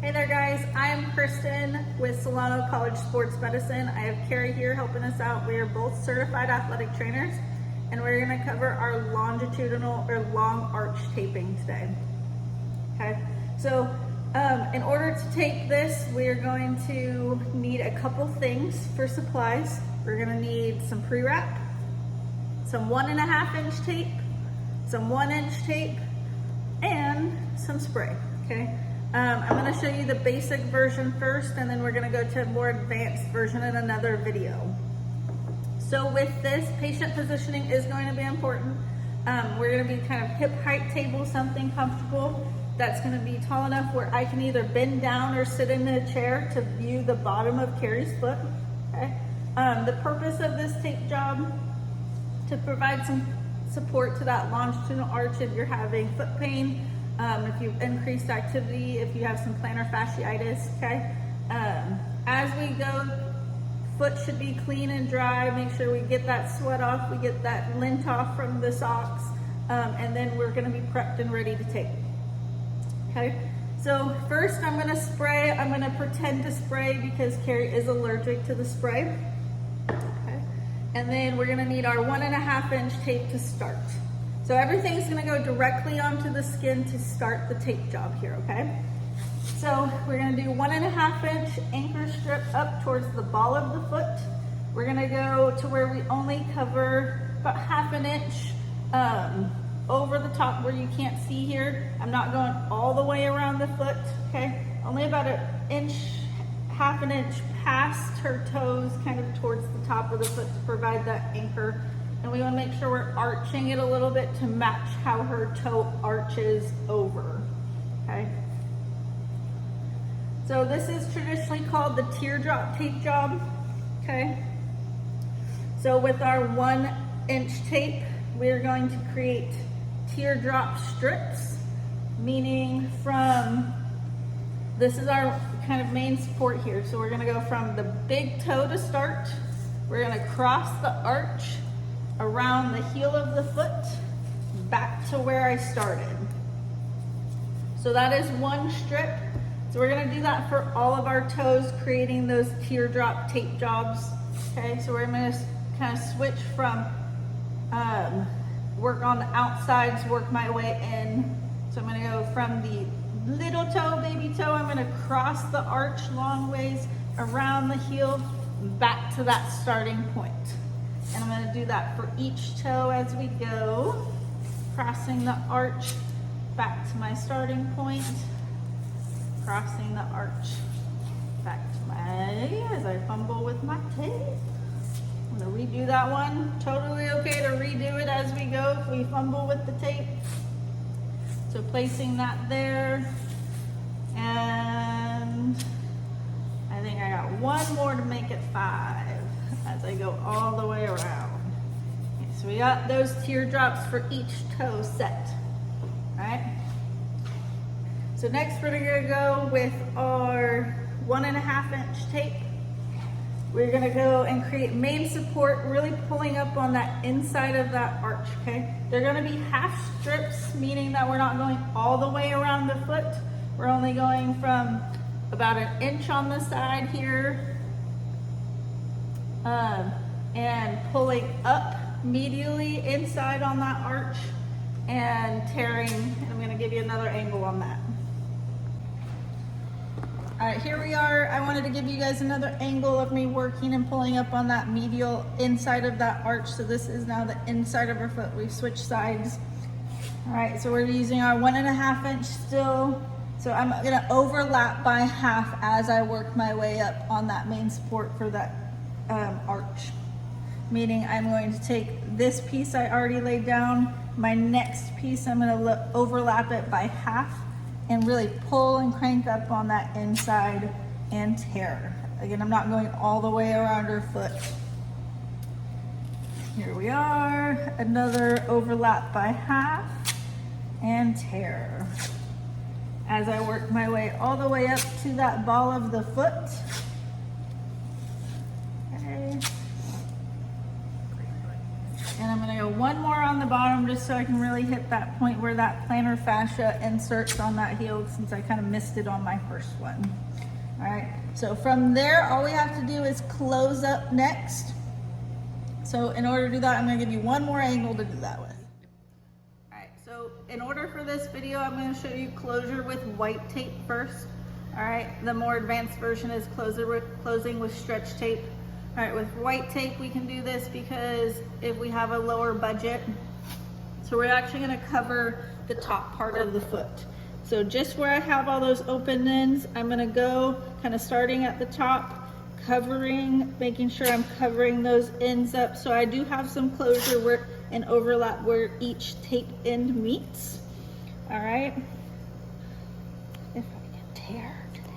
Hey there guys, I'm Kristen with Solano College Sports Medicine. I have Carrie here helping us out. We are both certified athletic trainers and we're going to cover our longitudinal or long arch taping today. Okay, so in order to tape this, we're going to need a couple things for supplies. We're going to need some pre-wrap, some 1.5 inch tape, some 1 inch tape, and some spray, okay? I'm going to show you the basic version first, and then we're going to go to a more advanced version in another video. So with this, patient positioning is going to be important. We're going to be kind of hip height table, something comfortable that's going to be tall enough where I can either bend down or sit in a chair to view the bottom of Carrie's foot. Okay. The purpose of this tape job to provide some support to that longitudinal arch if you're having foot pain, if you've increased activity, if you have some plantar fasciitis, okay? As we go, foot should be clean and dry. Make sure we get that sweat off, we get that lint off from the socks, and then we're gonna be prepped and ready to tape, okay? So first I'm gonna spray. I'm gonna pretend to spray because Carrie is allergic to the spray, okay? And then we're gonna need our 1.5 inch tape to start. So everything's gonna go directly onto the skin to start the tape job here, okay? So we're gonna do 1.5 inch anchor strip up towards the ball of the foot. We're gonna go to where we only cover about 1/2 inch over the top where you can't see here. I'm not going all the way around the foot, okay? Only about 1.5 inch past her toes, kind of towards the top of the foot to provide that anchor. And we want to make sure we're arching it a little bit to match how her toe arches over, okay? So this is traditionally called the teardrop tape job, okay? So with our 1 inch tape, we're going to create teardrop strips, meaning this is our kind of main support here. So we're gonna go from the big toe to start. We're gonna cross the arch around the heel of the foot back to where I started. So that is 1 strip. So we're gonna do that for all of our toes, creating those teardrop tape jobs. Okay, so we're gonna kind of switch from work on the outsides, work my way in. So I'm gonna go from the little toe, baby toe, I'm gonna cross the arch long ways around the heel back to that starting point. And I'm gonna do that for each toe as we go, crossing the arch back to my starting point, crossing the arch back to as I fumble with my tape. I'm gonna redo that one. Totally okay to redo it as we go if we fumble with the tape. So placing that there, and I think I got 1 more to make it 5 as I go all the way around. Okay, so we got those teardrops for each toe set, all right? So next we're gonna go with our 1.5 inch tape. We're gonna go and create main support, really pulling up on that inside of that arch, okay? They're gonna be half strips, meaning that we're not going all the way around the foot. We're only going from about 1 inch on the side here, and pulling up medially inside on that arch and tearing, and I'm gonna give you another angle on that. All right, here we are. I wanted to give you guys another angle of me working and pulling up on that medial inside of that arch. So this is now the inside of her foot. We've switched sides. All right, so we're using our 1.5 inch still. So I'm gonna overlap by half as I work my way up on that main support for that arch. Meaning I'm going to take this piece I already laid down, my next piece I'm gonna overlap it by half and really pull and crank up on that inside and tear. Again, I'm not going all the way around her foot. Here we are, another overlap by half and tear. As I work my way all the way up to that ball of the foot. Okay. And I'm gonna go 1 more on the bottom just so I can really hit that point where that plantar fascia inserts on that heel, since I kind of missed it on my first one. All right, so from there, all we have to do is close up next. So in order to do that, I'm gonna give you one more angle to do that with. All right, so in order for this video, I'm gonna show you closure with white tape first. All right, the more advanced version is closing with stretch tape. All right, with white tape, we can do this because if we have a lower budget, so we're actually gonna cover the top part of the foot. So just where I have all those open ends, I'm gonna go kind of starting at the top, covering, making sure I'm covering those ends up. So I do have some closure where and overlap where each tape end meets. All right. If I can tear today.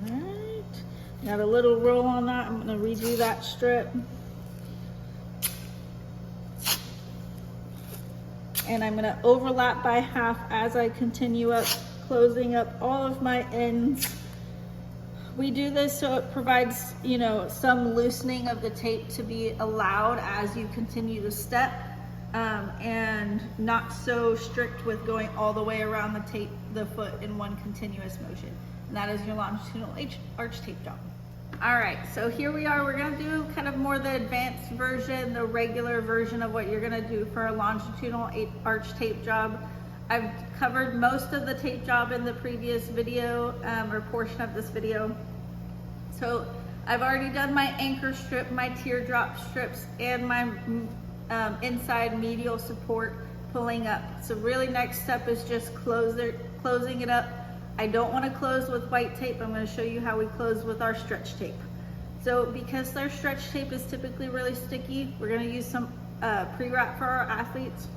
All right. Got a little roll on that. I'm gonna redo that strip. And I'm gonna overlap by half as I continue up, closing up all of my ends. We do this so it provides, you know, some loosening of the tape to be allowed as you continue to step, and not so strict with going all the way around the foot in one continuous motion. And that is your longitudinal arch tape job. All right, so here we are. We're gonna do kind of more the advanced version, the regular version of what you're gonna do for a longitudinal arch tape job. I've covered most of the tape job in the previous video, or portion of this video. So I've already done my anchor strip, my teardrop strips, and my inside medial support pulling up. So really next step is just closing it up. I don't want to close with white tape. I'm going to show you how we close with our stretch tape. So because their stretch tape is typically really sticky, we're going to use some pre-wrap for our athletes.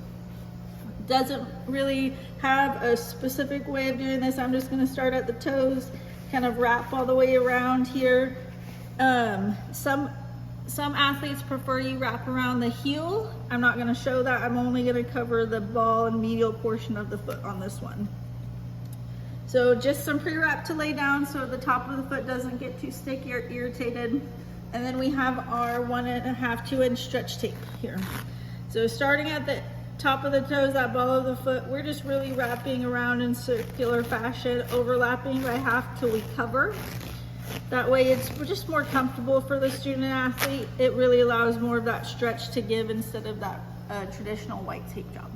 Doesn't really have a specific way of doing this. I'm just going to start at the toes, kind of wrap all the way around here. Some athletes prefer you wrap around the heel. I'm not going to show that. I'm only going to cover the ball and medial portion of the foot on this one. So just some pre-wrap to lay down so the top of the foot doesn't get too sticky or irritated. And then we have our 1.5 to 2 inch stretch tape here. So starting at the top of the toes, that ball of the foot, we're just really wrapping around in circular fashion, overlapping by half till we cover. That way it's just more comfortable for the student athlete. It really allows more of that stretch to give instead of that traditional white tape job.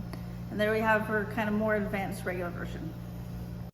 And there we have our kind of more advanced regular version.